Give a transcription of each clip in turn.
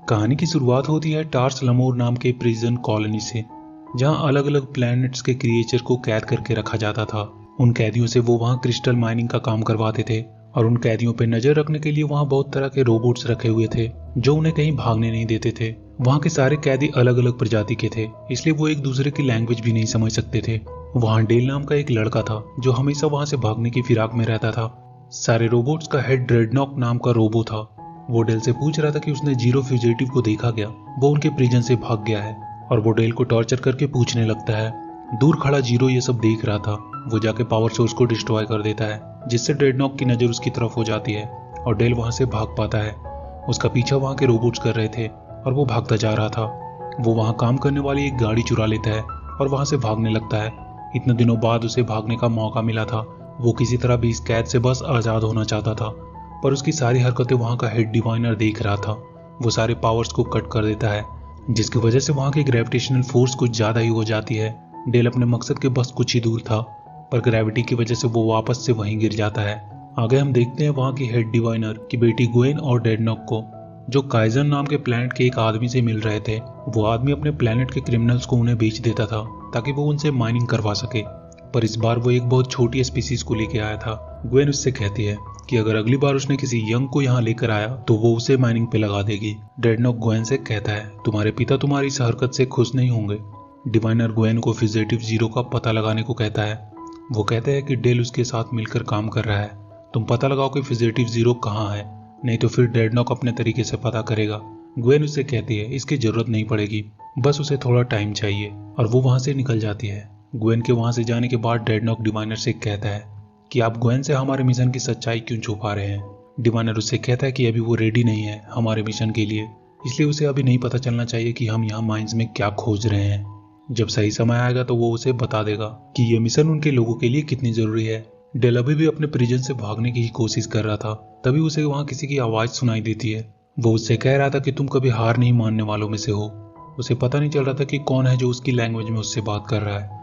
कहानी की शुरुआत होती है टार्स लमोर नाम के प्रिजन कॉलोनी से, जहां अलग अलग प्लैनेट्स के क्रिएचर को कैद करके रखा जाता था। उन कैदियों से वो वहां क्रिस्टल माइनिंग का काम करवाते थे और उन कैदियों पर नजर रखने के लिए वहां बहुत तरह के रोबोट्स रखे हुए थे जो उन्हें कहीं भागने नहीं देते थे। वहां के सारे कैदी अलग अलग प्रजाति के थे, इसलिए वो एक दूसरे की लैंग्वेज भी नहीं समझ सकते थे। वहां डेल नाम का एक लड़का था जो हमेशा वहां से भागने की फिराक में रहता था। सारे रोबोट्स का हेड ड्रेडनॉक नाम का रोबो था। वो डेल से पूछ रहा था कि उसने जीरो फ्यूजिटिव को देखा क्या, वो उनके प्रिजन से भाग गया है। और वो डेल को टॉर्चर करके पूछने लगता है। दूर खड़ा जीरो ये सब देख रहा था। वो जाके पावर सोर्स को डिस्ट्रॉय कर देता है, जिससे ड्रेडनॉक की नजर उसकी तरफ हो जाती है और डेल वहां से भाग पाता है। उसका पीछा वहां के रोबोट्स कर रहे थे और वो भागता जा रहा था। वो वहां काम करने वाली एक गाड़ी चुरा लेता है और वहां से भागने लगता है। इतने दिनों बाद उसे भागने का मौका मिला था। वो किसी तरह भी इस कैद से बस आजाद होना चाहता था, पर उसकी सारी हरकतें वहां का हेड डिवाइनर देख रहा था। वो सारे पावर्स को कट कर देता है, जिसकी वजह से वहां की ग्रेविटेशनल फोर्स कुछ ज्यादा ही हो जाती है। डेल अपने मकसद के बस कुछ ही दूर था, पर ग्रेविटी की वजह से वो वापस से वहीं गिर जाता है। आगे हम देखते हैं वहां की हेड डिवाइनर की बेटी ग्वेन और डेडनॉक को, जो काइजन नाम के प्लैनेट के एक आदमी से मिल रहे थे। वो आदमी अपने प्लैनेट के क्रिमिनल्स को उन्हें बेच देता था ताकि वो उनसे माइनिंग करवा सके, पर इस बार वो एक बहुत छोटी स्पीसीज को लेके आया था। ग्वेन उससे कहती है कि अगर अगली बार उसने किसी यंग को यहाँ लेकर आया तो वो उसे माइनिंग पे लगा देगी। ड्रेडनॉक ग्वेन से कहता है तुम्हारे पिता तुम्हारी इस हरकत से खुश नहीं होंगे। डिवाइनर ग्वेन को फ्यूजिटिव जीरो का पता लगाने को कहता है। वो कहते हैं कि डेल उसके साथ मिलकर काम कर रहा है, तुम पता लगाओ कि फ्यूजिटिव जीरो कहाँ है, नहीं तो फिर ड्रेडनॉक अपने तरीके से पता करेगा। ग्वेन उससे कहती है इसकी जरूरत नहीं पड़ेगी, बस उसे थोड़ा टाइम चाहिए, और वो वहां से निकल जाती है। ग्वेन के वहां से जाने के बाद ड्रेडनॉक डिवाइनर से कहता है कि आप ग्वेन से हमारे मिशन की सच्चाई क्यों छुपा रहे हैं। डिवाइनर उससे कहता है कि अभी वो रेडी नहीं है हमारे मिशन के लिए, इसलिए उसे अभी नहीं पता चलना चाहिए कि हम यहाँ माइंस में क्या खोज रहे हैं। जब सही समय आएगा तो वो उसे बता देगा कि ये मिशन उनके लोगों के लिए कितनी जरूरी है। डेल अभी भी अपने प्रिजन से भागने की ही कोशिश कर रहा था, तभी उसे वहां किसी की आवाज सुनाई देती है। वो उससे कह रहा था कि तुम कभी हार नहीं मानने वालों में से हो। उसे पता नहीं चल रहा था कि कौन है जो उसकी लैंग्वेज में उससे बात कर रहा है।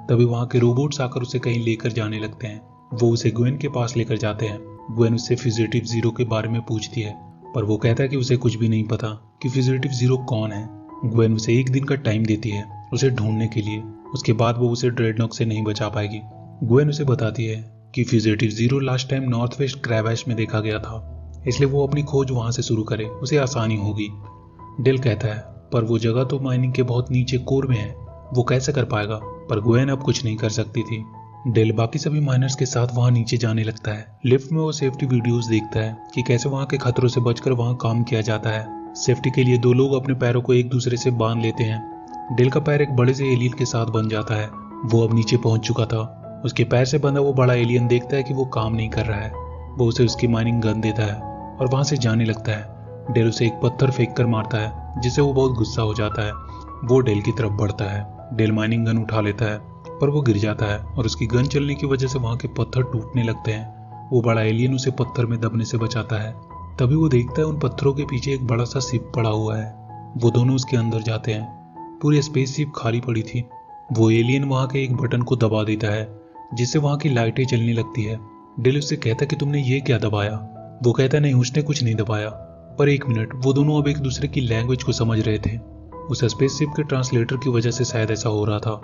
तभी वहां के रोबोट्स आकर उसे कहीं लेकर जाने लगते हैं। वो उसे ग्वेन के पास लेकर जाते हैं। ग्वेन उससे फ्यूजिटिव जीरो के बारे में पूछती है, पर वो कहता है कि उसे कुछ भी नहीं पता कि फ्यूजिटिव जीरो कौन है। ग्वेन उसे एक दिन का टाइम देती है उसे ढूंढने के लिए, उसके बाद वो उसे ड्रेडनॉक से नहीं बचा पाएगी। ग्वेन उसे बताती है कि fugitive zero last time north west क्रैबैश में देखा गया था, इसलिए वो अपनी खोज वहां से शुरू करे, उसे आसानी होगी। डेल कहता है पर वो जगह तो माइनिंग के बहुत नीचे कोर में है, वो कैसे कर पाएगा, पर ग्वेन अब कुछ नहीं कर सकती थी। डेल बाकी सभी माइनर्स के साथ वहां नीचे जाने लगता है। लिफ्ट में वो सेफ्टी वीडियोस देखता है कि कैसे वहां के खतरों से बचकर वहां काम किया जाता है। सेफ्टी के लिए दो लोग अपने पैरों को एक दूसरे से बांध लेते हैं। डेल का पैर एक बड़े से एलियन के साथ बन जाता है। वो अब नीचे पहुंच चुका था। उसके पैर से बंधा वो बड़ा एलियन देखता है कि वो काम नहीं कर रहा है। वो उसे उसकी माइनिंग गन देता है और वहां से जाने लगता है। डेल उसे एक पत्थर फेंक कर मारता है, जिससे वो बहुत गुस्सा हो जाता है। वो डेल की तरफ बढ़ता है। डेल माइनिंग गन उठा लेता है, पर वो गिर जाता है और उसकी गन चलने की वजह से वहां के पत्थर टूटने लगते हैं। वो बड़ा एलियन उसे पत्थर में दबने से बचाता है। तभी वो देखता है उन पत्थरों के पीछे एक बड़ा सा शिप पड़ा हुआ है। वो दोनों उसके अंदर जाते हैं। पूरी स्पेसशिप खाली पड़ी थी। वो एलियन वहां के एक बटन को दबा देता है, जिससे वहां की लाइटें चलने लगती है। डेल उससे कहता कि तुमने ये क्या दबाया। वो कहता नहीं उसने कुछ नहीं दबाया। पर एक मिनट, वो दोनों अब एक दूसरे की लैंग्वेज को समझ रहे थे। उस स्पेसशिप के ट्रांसलेटर की वजह से शायद ऐसा हो रहा था।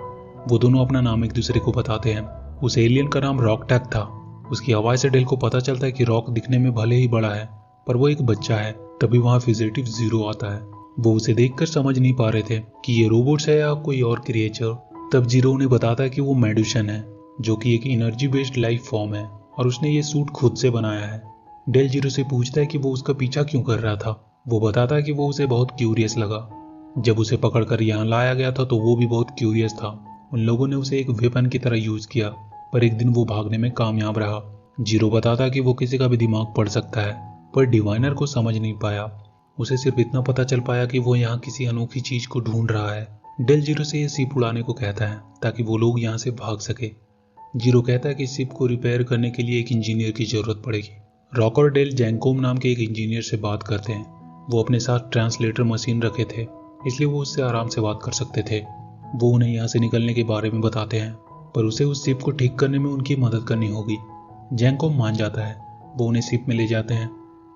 वो दोनों अपना नाम एक दूसरे को बताते हैं। उस एलियन का नाम रॉकटैक था। उसकी आवाज से डेल को पता चलता है कि रॉक दिखने में भले ही बड़ा है, पर वो एक बच्चा है। तभी वहां फ्यूजिटिव जीरो आता है। वो उसे देखकर समझ नहीं पा रहे थे कि ये रोबोट्स है या कोई और क्रिएचर। तब जीरो उन्हें बताता है कि वो मेडुसन है, जो कि एक एनर्जी बेस्ड लाइफ फॉर्म है, और उसने ये सूट खुद से बनाया है। डेल जीरो से पूछता है कि वो उसका पीछा क्यों कर रहा था। वो बताता है कि वो उसे बहुत क्यूरियस लगा। जब उसे पकड़कर यहाँ लाया गया था तो वो भी बहुत क्यूरियस था। उन लोगों ने उसे एक वेपन की तरह यूज किया, पर एक दिन वो भागने में कामयाब रहा। जीरो बताता कि वो किसी का भी दिमाग पढ़ सकता है, पर डिवाइनर को समझ नहीं पाया। उसे सिर्फ इतना पता चल पाया कि वो यहाँ किसी अनोखी चीज को ढूंढ रहा है। डेल जीरो से ये शिप उड़ाने को कहता है ताकि वो लोग यहाँ से भाग सके। जीरो कहता है कि शिप को रिपेयर करने के लिए एक इंजीनियर की जरूरत पड़ेगी। रॉक और डेल जैंकोम नाम के एक इंजीनियर से बात करते हैं। वो अपने साथ ट्रांसलेटर मशीन रखे थे, इसलिए वो उससे आराम से बात कर सकते थे। वो उन्हें यहाँ से निकलने के बारे में बताते हैं, पर उसे उस शिप को ठीक करने में उनकी मदद करनी होगी। जैंकोम मान जाता है। वो उन्हें शिप में ले जाते हैं।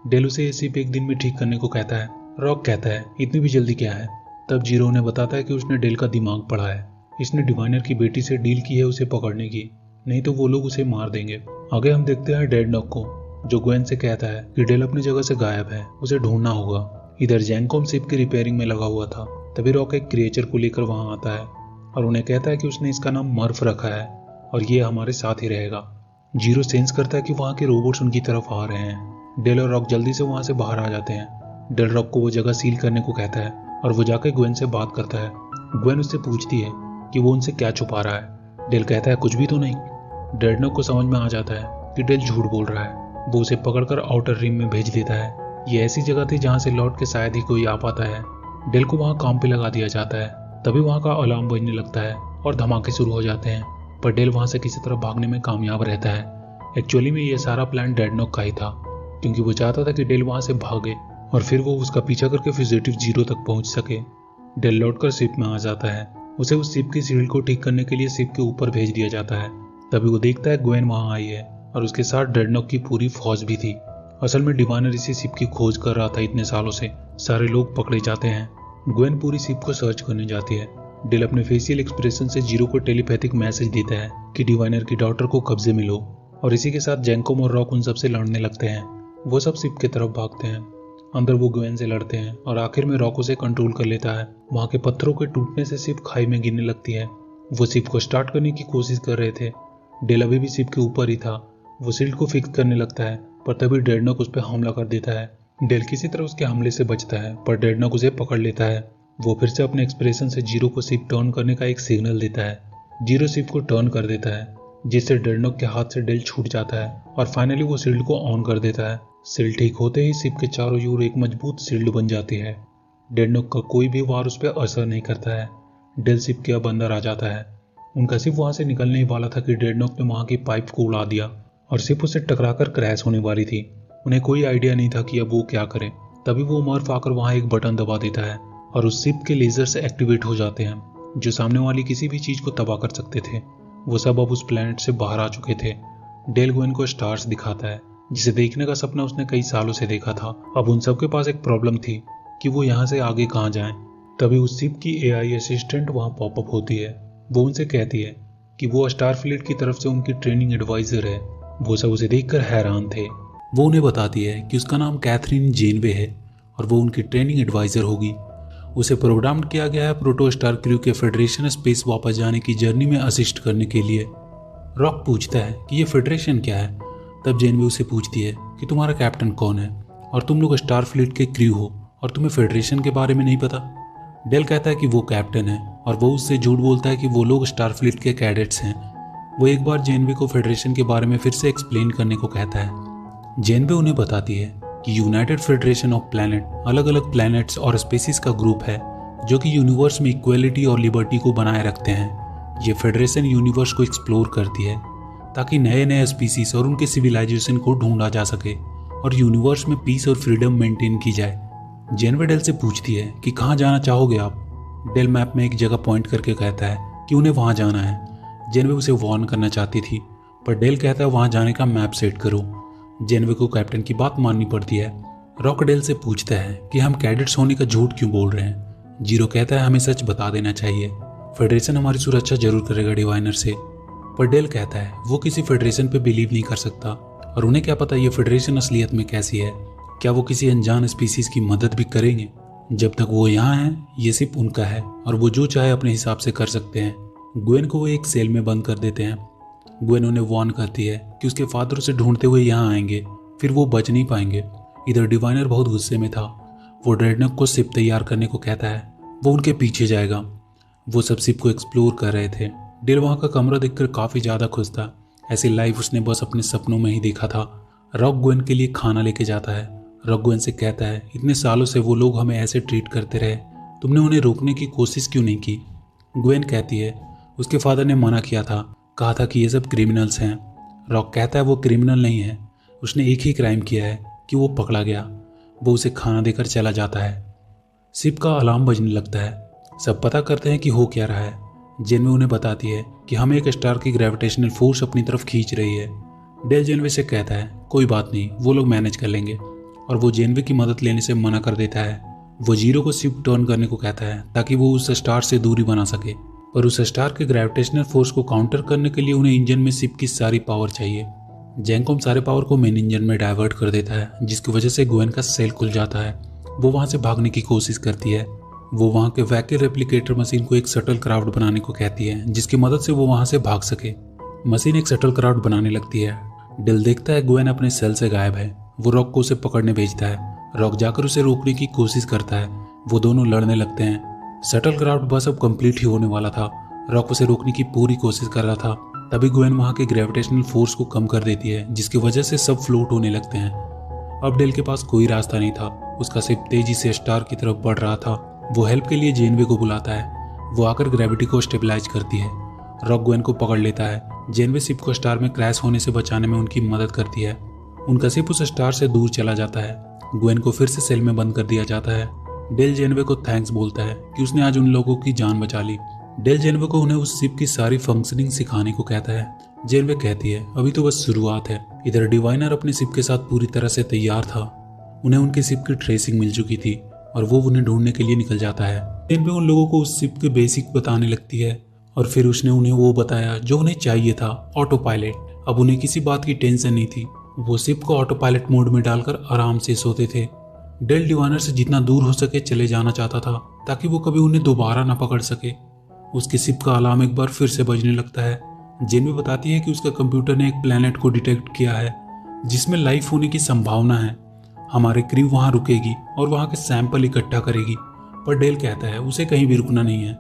डेल उसे ये शिप एक दिन में ठीक करने को कहता है। रॉक कहता है इतनी भी जल्दी क्या है। तब जीरो उन्हें बताता है कि उसने डेल का दिमाग पढ़ा है, इसने डिवाइनर की बेटी से डील की है उसे पकड़ने की, नहीं तो वो लोग उसे मार देंगे। आगे हम देखते हैं डेडनॉक को, जो ग्वेन से कहता है कि डेल अपनी जगह से गायब है, उसे ढूंढना होगा। इधर जैंकोम शिप की रिपेयरिंग में लगा हुआ था। तभी रॉक एक क्रिएचर को लेकर वहां आता है और उन्हें कहता है कि उसने इसका नाम मर्फ रखा है और ये हमारे साथ ही रहेगा। जीरो सेंस करता है कि वहां के रोबोट्स उनकी तरफ आ रहे हैं। डेल और रॉक जल्दी से वहां से बाहर आ जाते हैं। डेल रॉक को वो जगह सील करने को कहता है और वो जाकर ग्वेन से बात करता है। ग्वेन उससे पूछती है कि वो उनसे क्या छुपा रहा है। डेल कहता है कुछ भी तो नहीं। डेडनॉक को समझ में आ जाता है कि डेल झूठ बोल रहा है। वो उसे पकड़कर आउटर रिम में भेज देता है। ये ऐसी जगह थी जहां से लौट के शायद ही कोई आ पाता है। डेल को वहां काम पे लगा दिया जाता है। तभी वहां का अलार्म बजने लगता है और धमाके शुरू हो जाते हैं, पर डेल वहां से किसी तरह भागने में कामयाब रहता है। एक्चुअली में ये सारा प्लान डेडनॉक का ही था, क्योंकि वो चाहता था कि डेल वहां से भागे और फिर वो उसका पीछा करके फ्यूजिटिव जीरो तक पहुंच सके। डेल लौटकर शिप में आ जाता है। उसे उस शिप की सील को ठीक करने के लिए शिप के ऊपर भेज दिया जाता है। तभी वो देखता है ग्वेन वहां आई है और उसके साथ डेडनॉक की पूरी फौज भी थी। असल में डिवाइनर इसी शिप की खोज कर रहा था इतने सालों से। सारे लोग पकड़े जाते हैं। ग्वेन पूरी शिप को सर्च करने जाती है। डेल अपने फेशियल एक्सप्रेशन से जीरो को टेलीपैथिक मैसेज देता है कि डिवाइनर की डॉटर को कब्जे में लो, और इसी के साथ जैंकोम और रॉक उन सबसे लड़ने लगते हैं। वो सब शिप की तरफ भागते हैं। अंदर वो ग्वेन से लड़ते हैं और आखिर में रॉक उसे कंट्रोल कर लेता है। वहां के पत्थरों के टूटने से शिप खाई में गिरने लगती है। वो शिप को स्टार्ट करने की कोशिश कर रहे थे। डेल अभी भी शिप के ऊपर ही था। वो शील्ड को फिक्स करने लगता है, पर तभी डेडनॉक उस पर हमला कर देता है। डेल किसी तरह उसके हमले से बचता है, पर डेडनॉक उसे पकड़ लेता है। वो फिर से अपने एक्सप्रेशन से जीरो को शिप टर्न करने का एक सिग्नल देता है। जीरो शिप को टर्न कर देता है, जिससे डेडनॉक के हाथ से डेल छूट जाता है और फाइनली वो शील्ड को ऑन कर देता है। शील्ड ठीक होते ही शिप के चारों ओर एक मजबूत शील्ड बन जाती है। डेडनॉक का कोई भी वार उस पर असर नहीं करता है। डेल शिप के अब अंदर आ जाता है। उनका शिप वहां से निकलने ही वाला था कि डेडनॉक ने वहां की पाइप को उड़ा दिया और शिप उसे टकराकर क्रैश होने वाली थी। उन्हें कोई आइडिया नहीं था कि अब वो क्या करें। तभी वो मर्फ आकर वहां एक बटन दबा देता है और उस शिप के लेजर्स एक्टिवेट हो जाते हैं, जो सामने वाली किसी भी चीज को तबाह कर सकते थे। वो सब अब उस प्लेनेट से बाहर आ चुके थे। डेल ग्वेन को स्टार्स दिखाता है, जिसे देखने का सपना उसने कई सालों से देखा था। अब उन सबके पास एक प्रॉब्लम थी कि वो यहाँ से आगे कहाँ जाएं। तभी उस शिप की एआई असिस्टेंट वहां पॉपअप होती है। वो उनसे कहती है कि वो स्टारफ्लीट की तरफ से उनकी ट्रेनिंग एडवाइजर है। वो सब उसे देखकर हैरान थे। वो उन्हें बताती है कि उसका नाम कैथरीन जेनवे है और वो उनकी ट्रेनिंग एडवाइजर होगी। उसे प्रोग्राम किया गया है प्रोटोस्टार क्रू के फेडरेशन स्पेस वापस जाने की जर्नी में असिस्ट करने के लिए। रॉक पूछता है कि ये फेडरेशन क्या है। तब जेनवे उसे पूछती है कि तुम्हारा कैप्टन कौन है और तुम लोग स्टारफ्लीट के क्रू हो और तुम्हें फेडरेशन के बारे में नहीं पता। डेल कहता है कि वो कैप्टन है और वो उससे झूठ बोलता है कि वो लोग स्टारफ्लीट के कैडेट्स हैं। वो एक बार जेनवे को फेडरेशन के बारे में फिर से एक्सप्लेन करने को कहता है। जेनवे उन्हें बताती है कि यूनाइटेड फेडरेशन ऑफ प्लैनेट अलग अलग प्लैनेट्स और स्पेसीज का ग्रुप है जो कि यूनिवर्स में इक्वलिटी और लिबर्टी को बनाए रखते हैं। ये फेडरेशन यूनिवर्स को एक्सप्लोर करती है ताकि नए नए स्पीसीज और उनके सिविलाइजेशन को ढूंढा जा सके और यूनिवर्स में पीस और फ्रीडम मेंटेन की जाए। जेनवे डेल से पूछती है कि कहाँ जाना चाहोगे आप। डेल मैप में एक जगह पॉइंट करके कहता है कि उन्हें वहाँ जाना है। जेनवे उसे वार्न करना चाहती थी, पर डेल कहता है वहाँ जाने का मैप सेट करो। जेनवे को कैप्टन की बात माननी पड़ती है। रॉक डेल से पूछता है कि हम कैडेट्स होने का झूठ क्यों बोल रहे हैं। जीरो कहता है हमें सच बता देना चाहिए, फेडरेशन हमारी सुरक्षा जरूर करेगा डिवाइनर से। पर डेल कहता है वो किसी फेडरेशन पे बिलीव नहीं कर सकता और उन्हें क्या पता ये फेडरेशन असलियत में कैसी है। क्या वो किसी अनजान स्पीसीज की मदद भी करेंगे। जब तक वो यहाँ हैं ये सिर्फ उनका है और वो जो चाहे अपने हिसाब से कर सकते हैं। ग्वेन को वो एक सेल में बंद कर देते हैं। ग्वेन उन्हें वार्न करती है कि उसके फादर उसे ढूंढते हुए यहाँ आएंगे, फिर वो बच नहीं पाएंगे। इधर डिवाइनर बहुत गुस्से में था। वो ड्रेडनॉक को शिप तैयार करने को कहता है। वो उनके पीछे जाएगा। वो सब शिप को एक्सप्लोर कर रहे थे। डेल वहाँ का कमरा देखकर काफ़ी ज़्यादा खुश था। ऐसी लाइफ उसने बस अपने सपनों में ही देखा था। रॉक ग्वेन के लिए खाना लेके जाता है। रॉक ग्वेन से कहता है इतने सालों से वो लोग हमें ऐसे ट्रीट करते रहे, तुमने उन्हें रोकने की कोशिश क्यों नहीं की। ग्वेन कहती है उसके फादर ने मना किया था, कहा था कि ये सब क्रिमिनल्स हैं। रॉक कहता है वो क्रिमिनल नहीं है, उसने एक ही क्राइम किया है कि वो पकड़ा गया। वो उसे खाना देकर चला जाता है। शिप का अलार्म बजने लगता है। सब पता करते हैं कि हो क्या रहा है। जेनवे उन्हें बताती है कि हमें एक स्टार की ग्रेविटेशनल फोर्स अपनी तरफ खींच रही है। डेल जेनवे से कहता है कोई बात नहीं, वो लोग मैनेज कर लेंगे, और वो जेनवे की मदद लेने से मना कर देता है। वो जीरो को शिप टर्न करने को कहता है ताकि वो उस स्टार से दूरी बना सके, पर उस स्टार के ग्रेविटेशनल फोर्स को काउंटर करने के लिए उन्हें इंजन में शिप की सारी पावर चाहिए। जैंकॉम सारे पावर को मेन इंजन में डाइवर्ट कर देता है, जिसकी वजह से ग्वेन का सेल खुल जाता है। वो वहां से भागने की कोशिश करती है। वो वहां के वैक्यूम रेप्लिकेटर मशीन को एक शटल क्राफ्ट बनाने को कहती है, जिसकी मदद से वो वहां से भाग सके। मशीन एक शटल क्राफ्ट बनाने लगती है। डेल देखता है ग्वेन अपने सेल से गायब है। वो रॉक को उसे पकड़ने भेजता है। रॉक जाकर उसे रोकने की कोशिश करता है। वो दोनों लड़ने लगते हैं। शटल क्राफ्ट बस अब कंप्लीट ही होने वाला था। रॉक उसे रोकने की पूरी कोशिश कर रहा था। तभी ग्वेन वहां के ग्रेविटेशनल फोर्स को कम कर देती है, जिसकी वजह से सब फ्लोट होने लगते हैं। अब डेल के पास कोई रास्ता नहीं था। उसका शिप तेजी से स्टार की तरफ बढ़ रहा था। वो हेल्प के लिए जेनवे को बुलाता है। वो आकर ग्रेविटी को स्टेबलाइज करती है। रॉक ग्वेन को पकड़ लेता है। जेनवे शिप को स्टार में क्रैश होने से बचाने में उनकी मदद करती है। उनका शिप उस स्टार से दूर चला जाता है। ग्वेन को फिर से सेल में बंद कर दिया जाता है। डेल जेनवे को थैंक्स बोलता है कि उसने आज उन लोगों की जान बचा ली। डेल जेनवे को उन्हें उस शिप की सारी फंक्शनिंग सिखाने को कहता है। जेनवे कहती है अभी तो बस शुरुआत है। इधर डिवाइनर अपने शिप के साथ पूरी तरह से तैयार था। उन्हें उनकी शिप की ट्रेसिंग मिल चुकी थी और वो उन्हें ढूंढने के लिए निकल जाता है। जेनवे उन लोगों को उस शिप के बेसिक बताने लगती है और फिर उसने उन्हें वो बताया जो उन्हें चाहिए था, ऑटो पायलट। अब उन्हें किसी बात की टेंशन नहीं थी। वो शिप को ऑटो पायलट मोड में डालकर आराम से सोते थे। डेल डिवाइनर से जितना दूर हो सके चले जाना चाहता था ताकि वो कभी उन्हें दोबारा ना पकड़ सके। उसकी शिप का अलार्म एक बार फिर से बजने लगता है। जेनवे बताती है कि उसका कंप्यूटर ने एक प्लेनेट को डिटेक्ट किया है जिसमें लाइफ होने की संभावना है। हमारे क्रू वहां रुकेगी और वहां के सैंपल इकट्ठा करेगी। पर डेल कहता है उसे कहीं भी रुकना नहीं है।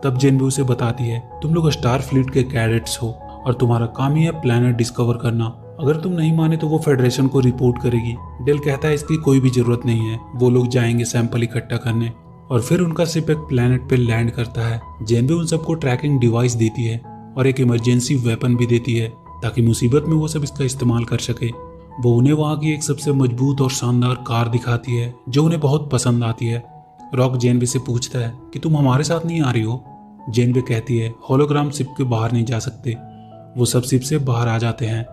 तब जेनवे उसे बताती है तुम लोग स्टार फ्लीट के कैडेट्स हो और तुम्हारा काम ही है प्लेनेट डिस्कवर करना। अगर तुम नहीं माने तो वो फेडरेशन को रिपोर्ट करेगी। डेल कहता है इसकी कोई भी जरूरत नहीं है। वो लोग जाएंगे सैंपल इकट्ठा करने और फिर उनका शिप एक प्लेनेट पे लैंड करता है। जेनवे उन सबको ट्रैकिंग डिवाइस देती है और एक इमरजेंसी वेपन भी देती है ताकि मुसीबत में वो सब इसका इस्तेमाल कर सके। वो उन्हें वहां की एक सबसे मजबूत और शानदार कार दिखाती है जो उन्हें बहुत पसंद आती है। रॉक जेनवे से पूछता है कि तुम हमारे साथ नहीं आ रही हो। जेनवे कहती है होलोग्राम शिप के बाहर नहीं जा सकते। वो सब शिप से बाहर आ जाते हैं।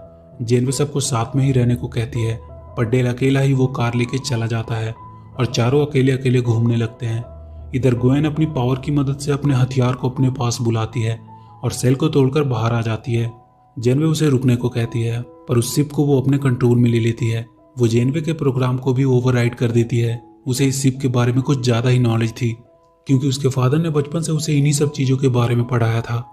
जेनवे सबको साथ में ही रहने को कहती है, पर डेल अकेला ही वो कार लेके चला जाता है और चारों अकेले अकेले घूमने लगते हैं। इधर ग्वेन अपनी पावर की मदद से अपने हथियार को अपने पास बुलाती है और सेल को तोड़कर बाहर आ जाती है। जेनवे उसे रुकने को कहती है, पर उस शिप को वो अपने कंट्रोल में ले लेती है। वो जेनवे के प्रोग्राम को भी ओवरराइड कर देती है। उसे इस शिप के बारे में कुछ ज्यादा ही नॉलेज थी क्योंकि उसके फादर ने बचपन से उसे इन्हीं सब चीजों के बारे में पढ़ाया था।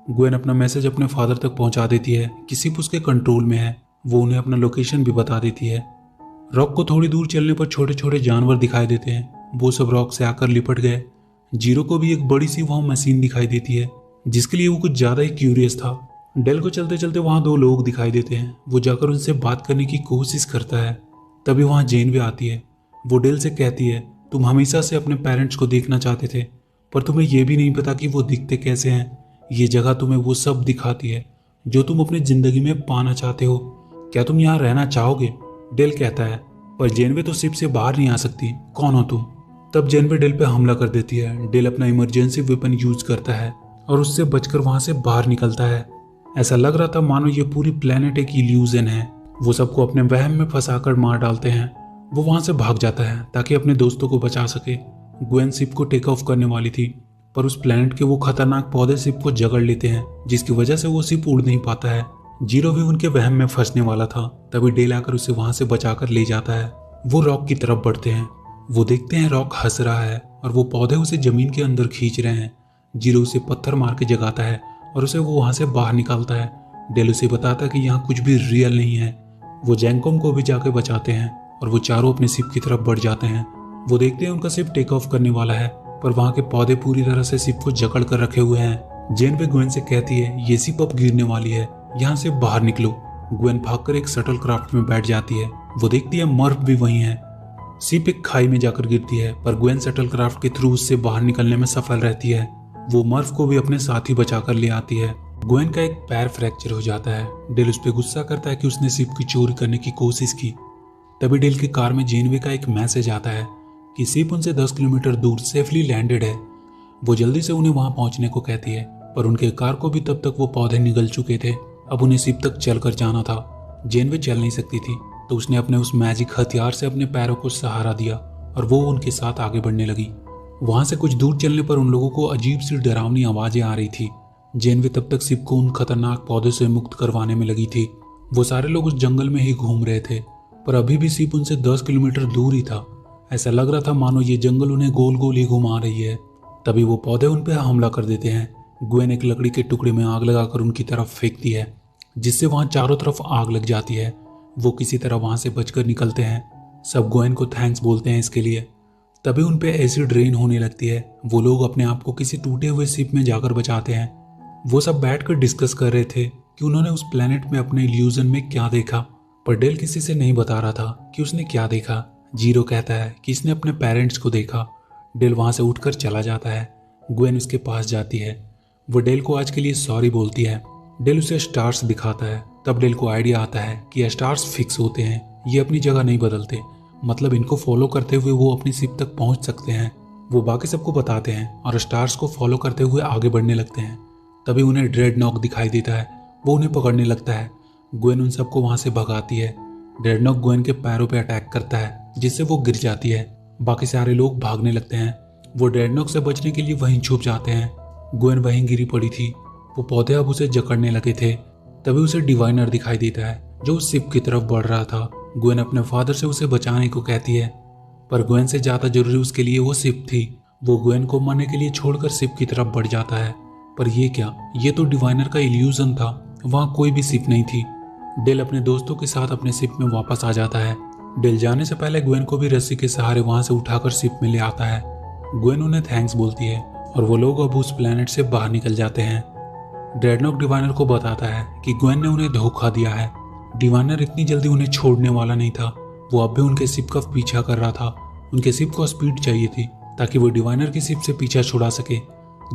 ग्वेन अपना मैसेज अपने फादर तक पहुंचा देती है कि शिप उसके कंट्रोल में है। वो उन्हें अपना लोकेशन भी बता देती है। रॉक को थोड़ी दूर चलने पर छोटे छोटे जानवर दिखाई देते हैं। वो सब रॉक से आकर लिपट गए। जीरो को भी एक बड़ी सी वहां मशीन दिखाई देती है जिसके लिए वो कुछ ज्यादा ही क्यूरियस था। डेल को चलते चलते वहां दो लोग दिखाई देते हैं। वो जाकर उनसे बात करने की कोशिश करता है। तभी वहां जेनवे आती है। वो डेल से कहती है तुम हमेशा से अपने पेरेंट्स को देखना चाहते थे, पर तुम्हें यह भी नहीं पता कि वो दिखते कैसे हैं। ये जगह तुम्हें वो सब दिखाती है जो तुम अपनी जिंदगी में पाना चाहते हो। क्या तुम यहाँ रहना चाहोगे? डेल कहता है पर जेनवे तो शिप से बाहर नहीं आ सकती। कौन हो तुम? तब जेनवे डेल पे हमला कर देती है। डेल अपना इमरजेंसी वेपन यूज करता है और उससे बचकर वहां से बाहर निकलता है। ऐसा लग रहा था मानो ये पूरी प्लेनेट एक इल्यूजन है। वो सबको अपने वहम में फंसाकर मार डालते हैं। वो वहां से भाग जाता है ताकि अपने दोस्तों को बचा सके। ग्वेन शिप को टेक ऑफ करने वाली थी, पर उस प्लेनेट के वो खतरनाक पौधे शिप को जकड़ लेते हैं जिसकी वजह से वो शिप उड़ नहीं पाता है। जीरो भी उनके वहम में फंसने वाला था। तभी डेल आकर उसे वहां से बचाकर ले जाता है। वो रॉक की तरफ बढ़ते हैं। वो देखते हैं रॉक हंस रहा है और वो पौधे उसे जमीन के अंदर खींच रहे हैं। जीरो उसे पत्थर मार के जगाता है और उसे वो वहां से बाहर निकालता है। डेल उसे बताता है कि यहाँ कुछ भी रियल नहीं है। वो जैंकॉम को भी जाके बचाते हैं और वो चारों अपने शिप की तरफ बढ़ जाते हैं। वो देखते हैं उनका शिप टेक ऑफ करने वाला है, पर वहां के पौधे पूरी तरह से शिप को जकड़ कर रखे हुए हैं। जेनवे ग्वेन से कहती है ये शिप अब गिरने वाली है, यहाँ से बाहर निकलो। ग्वेन भागकर एक शटल क्राफ्ट में बैठ जाती है। वो देखती है मर्फ भी वहीं है। शिप एक खाई में जाकर गिरती है, पर ग्वेन शटल क्राफ्ट के थ्रू उससे बाहर निकलने में सफल रहती है। वो मर्फ को भी अपने साथ ही बचाकर ले आती है। ग्वेन का एक पैर फ्रैक्चर हो जाता है। डेल उस पर गुस्सा करता है कि उसने शिप की चोरी करने की कोशिश की। तभी डेल की कार में जेनवे का एक मैसेज आता है कि शिप उनसे 10 किलोमीटर दूर सेफली लैंडेड है। वो जल्दी से उन्हें वहां पहुंचने को कहती है, पर उनके कार को भी तब तक वो पौधे निगल चुके थे। अब उन्हें शिप तक चलकर जाना था। जेनवे चल नहीं सकती थी, तो उसने अपने उस मैजिक हथियार से अपने पैरों को सहारा दिया और वो उनके साथ आगे बढ़ने लगी। वहां से कुछ दूर चलने पर उन लोगों को अजीब सी डरावनी आवाजें आ रही थी। जेनवे तब तक शिप को उन खतरनाक पौधों से मुक्त करवाने में लगी थी। वो सारे लोग उस जंगल में ही घूम रहे थे, पर अभी भी शिप उनसे 10 किलोमीटर दूर ही था। ऐसा लग रहा था मानो ये जंगल उन्हें गोल गोल ही घुमा रही है। तभी वो पौधे उन पर हमला कर देते हैं। ग्वेन एक लकड़ी के टुकड़े में आग लगाकर उनकी तरफ फेंकती है, जिससे वहां चारों तरफ आग लग जाती है। वो किसी तरह वहां से बचकर निकलते हैं। सब ग्वेन को थैंक्स बोलते हैं इसके लिए। तभी उन पे एसिड रेन होने लगती है। वो लोग अपने आप को किसी टूटे हुए शिप में जाकर बचाते हैं। वो सब बैठकर डिस्कस कर रहे थे कि उन्होंने उस प्लेनेट में अपने इल्यूजन में क्या देखा, पर डेल किसी से नहीं बता रहा था कि उसने क्या देखा। जीरो कहता है कि इसने अपने पेरेंट्स को देखा। डेल वहां से उठकर चला जाता है। ग्वेन उसके पास जाती है। वो डेल को आज के लिए सॉरी बोलती है। डेल उसे स्टार्स दिखाता है। तब डेल को आइडिया आता है कि स्टार्स फिक्स होते हैं, ये अपनी जगह नहीं बदलते, मतलब इनको फॉलो करते हुए वो अपनी शिप तक पहुंच सकते हैं। वो बाकी सबको बताते हैं और स्टार्स को फॉलो करते हुए आगे बढ़ने लगते हैं। तभी उन्हें ड्रेडनॉक दिखाई देता है। वो उन्हें पकड़ने लगता है। ग्वेन उन सबको वहां से भगाती है। ड्रेडनॉक ग्वेन के पैरों पे अटैक करता है, जिससे वो गिर जाती है। बाकी सारे लोग भागने लगते हैं। वो ड्रेडनॉक से बचने के लिए वहीं छुप जाते हैं। ग्वेन वहीं गिरी पड़ी थी। वो पौधे अब उसे जकड़ने लगे थे। तभी उसे डिवाइनर दिखाई देता है, जो उस शिप की तरफ बढ़ रहा था। ग्वेन अपने फादर से उसे बचाने को कहती है, पर ग्वेन से ज्यादा जरूरी उसके लिए वो शिप थी। वो ग्वेन को मरने के लिए छोड़कर शिप की तरफ बढ़ जाता है। पर ये क्या, ये तो डिवाइनर का इल्यूजन था, वहां कोई भी शिप नहीं थी। डेल अपने दोस्तों के साथ अपने शिप में वापस आ जाता है। डेल जाने से पहले ग्वेन को भी रस्सी के सहारे वहां से उठाकर शिप में ले आता है। ग्वेन उन्हें थैंक्स बोलती है और वो लोग अब उस प्लेनेट से बाहर निकल जाते हैं। ड्रेडनॉक डिवाइनर को बताता है कि ग्वेन ने उन्हें धोखा दिया है। डिवाइनर इतनी जल्दी उन्हें छोड़ने वाला नहीं था। वो अब भी उनके शिप का पीछा कर रहा था। उनके शिप को स्पीड चाहिए थी ताकि वो डिवाइनर की शिप से पीछा छुड़ा सके।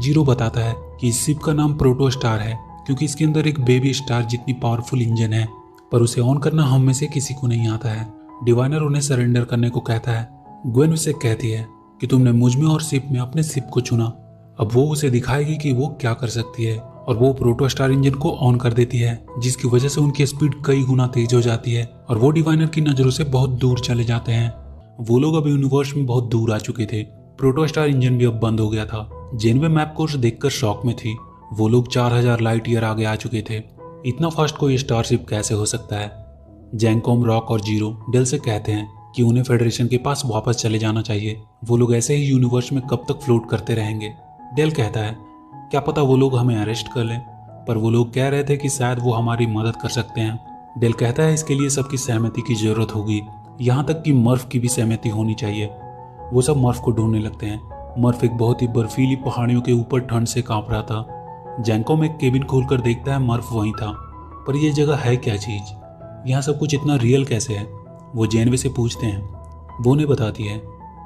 जीरो बताता है कि इस शिप का नाम प्रोटो स्टार है, क्योंकि इसके अंदर एक बेबी स्टार जितनी पावरफुल इंजन है, पर उसे ऑन करना हम में से किसी को नहीं आता है। डिवाइनर उन्हें सरेंडर करने को कहता है। ग्वेन उसे कहती है कि तुमने मुझ में और शिप में अपने शिप को चुना। अब वो उसे दिखाएगी कि वो क्या कर सकती है, और वो प्रोटो स्टार इंजन को ऑन कर देती है, जिसकी वजह से उनकी स्पीड कई गुना तेज हो जाती है और वो डिवाइनर की नजरों से बहुत दूर चले जाते हैं। वो लोग अब यूनिवर्स में बहुत दूर आ चुके थे। प्रोटो स्टार इंजन भी अब बंद हो गया था। जेनवे मैप कोर्स देखकर शॉक में थी। वो लोग 4000 लाइट ईयर आगे आ चुके थे। इतना फास्ट कोई स्टारशिप कैसे हो सकता है। जैंकोम, रॉक और जीरो डेल से कहते हैं कि उन्हें फेडरेशन के पास वापस चले जाना चाहिए। वो लोग ऐसे ही यूनिवर्स में कब तक फ्लोट करते रहेंगे। डेल कहता है क्या पता वो लोग हमें अरेस्ट कर लें, पर वो लोग कह रहे थे कि शायद वो हमारी मदद कर सकते हैं। डेल कहता है इसके लिए सबकी सहमति की जरूरत होगी, यहाँ तक कि मर्फ की भी सहमति होनी चाहिए। वो सब मर्फ को ढूंढने लगते हैं। मर्फ एक बहुत ही बर्फीली पहाड़ियों के ऊपर ठंड से कांप रहा था। जैंकोम एक केबिन खोलकर देखता है, मर्फ वहीं था। पर यह जगह है क्या चीज, यहाँ सब कुछ इतना रियल कैसे है। वो जेनवे से पूछते हैं। वो उन्हें बताती है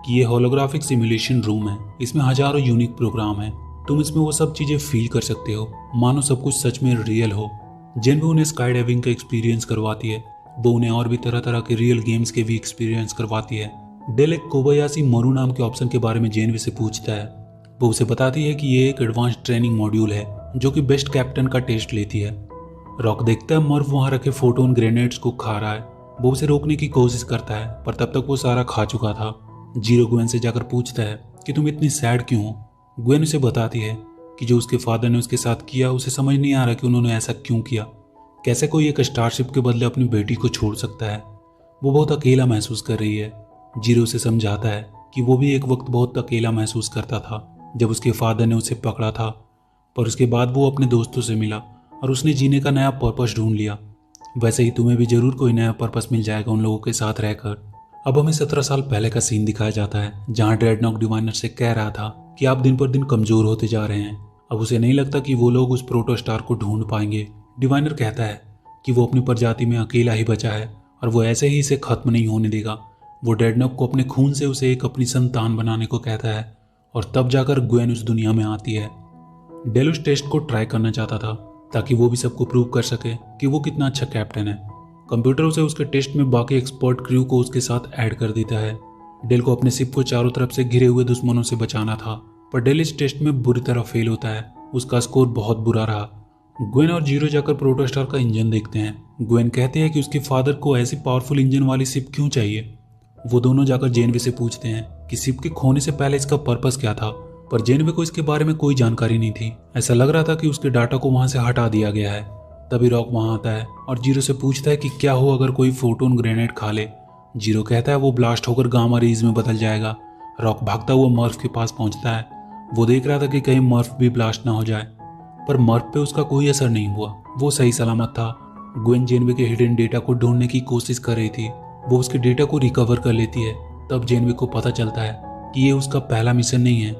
कि ये होलोग्राफिक सिमुलेशन रूम है, इसमें हजारों यूनिक प्रोग्राम है। तुम इसमें वो सब चीजें फील कर सकते हो, मानो सब कुछ सच में रियल हो। जेनवे उन्हें स्काई डाइविंग का एक्सपीरियंस करवाती है। वो उन्हें और भी तरह तरह के रियल गेम्स के भी एक्सपीरियंस करवाती है। डेल एक कोबायाशी मरु नाम के ऑप्शन के बारे में जेनवे से पूछता है। वो उसे बताती है कि ये एक एडवांस ट्रेनिंग मॉड्यूल है जो कि बेस्ट कैप्टन का टेस्ट लेती है। रॉक देखता है मर्फ वहां रखे फोटोन ग्रेनेड्स को खा रहा है। वो उसे रोकने की कोशिश करता है, पर तब तक वो सारा खा चुका था। जीरो ग्वेन से जाकर पूछता है कि तुम इतनी सैड क्यों हो। ग्वेन उसे बताती है कि जो उसके फादर ने उसके साथ किया उसे समझ नहीं आ रहा कि उन्होंने ऐसा क्यों किया। कैसे कोई एक स्टारशिप के बदले अपनी बेटी को छोड़ सकता है। वो बहुत अकेला महसूस कर रही है। जीरो उसे समझाता है कि वो भी एक वक्त बहुत अकेला महसूस करता था जब उसके फादर ने उसे पकड़ा था, पर उसके बाद वो अपने दोस्तों से मिला और उसने जीने का नया पर्पस ढूंढ लिया। वैसे ही तुम्हें भी जरूर कोई नया पर्पस मिल जाएगा उन लोगों के साथ रहकर। अब हमें 17 साल पहले का सीन दिखाया जाता है, जहां ड्रेडनॉक डिवाइनर से कह रहा था कि आप दिन पर दिन कमजोर होते जा रहे हैं। अब उसे नहीं लगता कि वो लोग उस प्रोटो स्टार को ढूंढ पाएंगे। डिवाइनर कहता है कि वो अपनी प्रजाति में अकेला ही बचा है और वो ऐसे ही इसे खत्म नहीं होने देगा। वो ड्रेडनॉक को अपने खून से उसे एक अपनी संतान बनाने को कहता है और तब जाकर ग्वेन उस दुनिया में आती है। डेल उस टेस्ट को ट्राई करना चाहता था ताकि वो भी सबको प्रूव कर सके कि वो कितना अच्छा कैप्टन है। कंप्यूटर उसे उसके टेस्ट में बाकी एक्सपर्ट क्रू को उसके साथ ऐड कर देता है। डेल को अपने शिप को चारों तरफ से घिरे हुए दुश्मनों से बचाना था, पर डेल इस टेस्ट में बुरी तरह फेल होता है। उसका स्कोर बहुत बुरा रहा। ग्वेन और जीरो जाकर प्रोटोस्टार का इंजन देखते हैं। ग्वेन कहती है कि उसके फादर को ऐसी पावरफुल इंजन वाली शिप क्यों चाहिए। वो दोनों जाकर जेनवे से पूछते हैं कि शिप के खोने से पहले इसका पर्पस क्या था, पर जेनवे को इसके बारे में कोई जानकारी नहीं थी। ऐसा लग रहा था कि उसके डाटा को वहां से हटा दिया गया है। तभी रॉक वहां आता है और जीरो से पूछता है कि क्या हो अगर कोई फोटोन ग्रेनेड खा ले। जीरो कहता है वो ब्लास्ट होकर गामा रेज में बदल जाएगा। रॉक भागता हुआ मर्फ के पास पहुंचता है। वो देख रहा था कि कहीं मर्फ भी ब्लास्ट ना हो जाए, पर मर्फ पे उसका कोई असर नहीं हुआ। वो सही सलामत था। ग्वेन जेनवे के हिडन डेटा को ढूंढने की कोशिश कर रही थी। वो उसके डेटा को रिकवर कर लेती है। तब जेनवे को पता चलता है कि ये उसका पहला मिशन नहीं है,